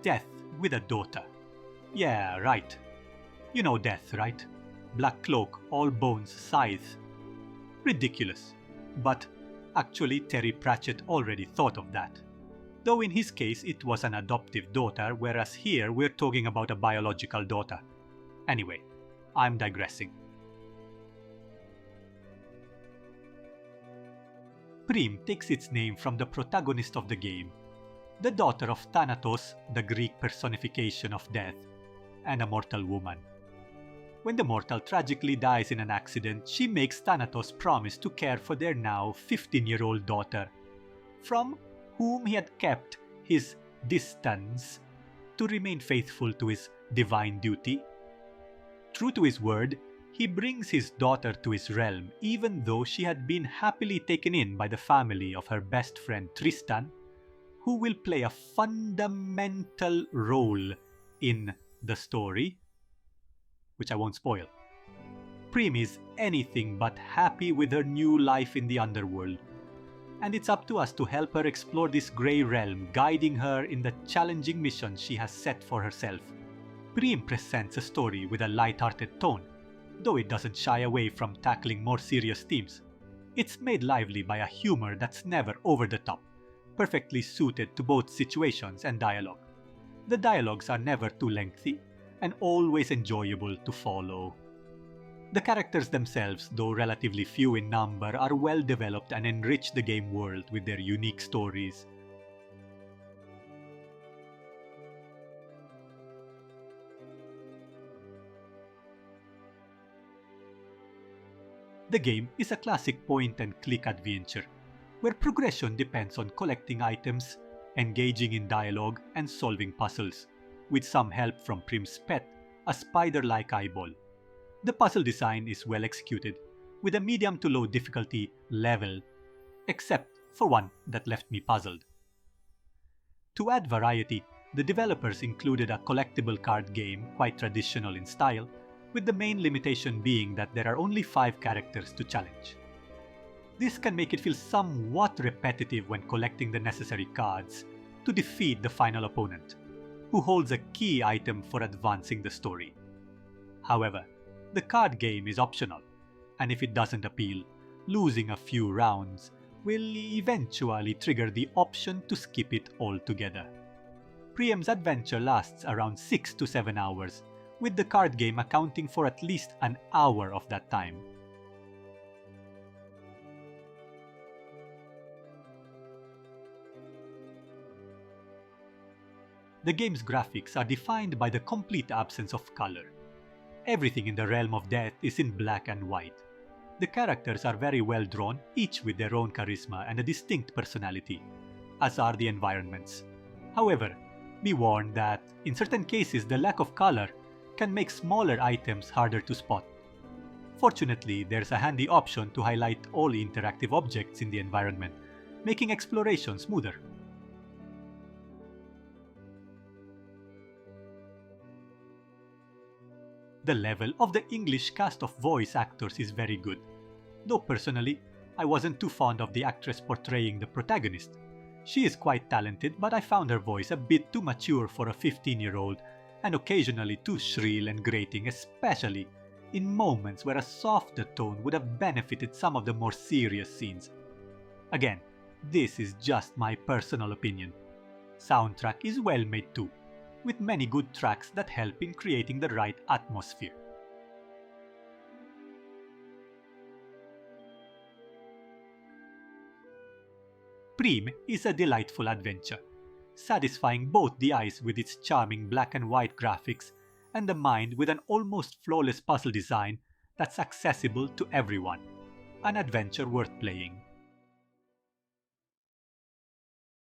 Death with a daughter. Yeah, right. You know Death, right? Black cloak, all bones, scythe. Ridiculous. But actually Terry Pratchett already thought of that. Though in his case it was an adoptive daughter, whereas here we're talking about a biological daughter. Anyway, I'm digressing. Prim takes its name from the protagonist of the game, the daughter of Thanatos, the Greek personification of death, and a mortal woman. When the mortal tragically dies in an accident, she makes Thanatos promise to care for their now 15-year-old daughter, from whom he had kept his distance to remain faithful to his divine duty. True to his word, he brings his daughter to his realm even though she had been happily taken in by the family of her best friend Tristan, who will play a fundamental role in the story, which I won't spoil. Prim is anything but happy with her new life in the underworld, and it's up to us to help her explore this grey realm, guiding her in the challenging mission she has set for herself. Prim presents a story with a light-hearted tone, though it doesn't shy away from tackling more serious themes. It's made lively by a humor that's never over the top, perfectly suited to both situations and dialogue. The dialogues are never too lengthy, and always enjoyable to follow. The characters themselves, though relatively few in number, are well developed and enrich the game world with their unique stories. The game is a classic point-and-click adventure, where progression depends on collecting items, engaging in dialogue, and solving puzzles, with some help from Prim's pet, a spider-like eyeball. The puzzle design is well executed, with a medium to low difficulty level, except for one that left me puzzled. To add variety, the developers included a collectible card game, quite traditional in style, with the main limitation being that there are only 5 characters to challenge. This can make it feel somewhat repetitive when collecting the necessary cards to defeat the final opponent, who holds a key item for advancing the story. However, the card game is optional, and if it doesn't appeal, losing a few rounds will eventually trigger the option to skip it altogether. Prim's adventure lasts around 6 to 7 hours, with the card game accounting for at least an hour of that time. The game's graphics are defined by the complete absence of color. Everything in the realm of death is in black and white. The characters are very well drawn, each with their own charisma and a distinct personality, as are the environments. However, be warned that, in certain cases, the lack of color can make smaller items harder to spot. Fortunately, there's a handy option to highlight all interactive objects in the environment, making exploration smoother. The level of the English cast of voice actors is very good, though personally, I wasn't too fond of the actress portraying the protagonist. She is quite talented, but I found her voice a bit too mature for a 15-year-old and occasionally too shrill and grating, especially in moments where a softer tone would have benefited some of the more serious scenes. Again, this is just my personal opinion. Soundtrack is well made too, with many good tracks that help in creating the right atmosphere. Prim is a delightful adventure, satisfying both the eyes with its charming black and white graphics and the mind with an almost flawless puzzle design that's accessible to everyone. An adventure worth playing.